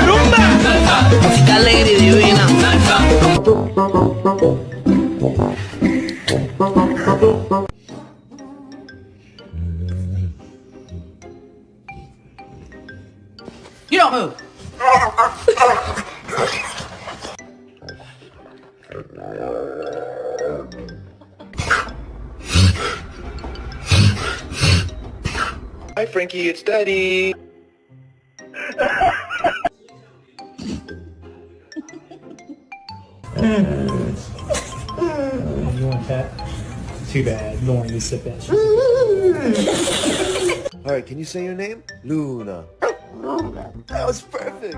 ¡Rumba! Música alegre y divina. You don't move. Hi, Frankie, it's Daddy. You want that? Too bad. You don't want me to sip that shit. All right, can you say your name? Luna. That was perfect.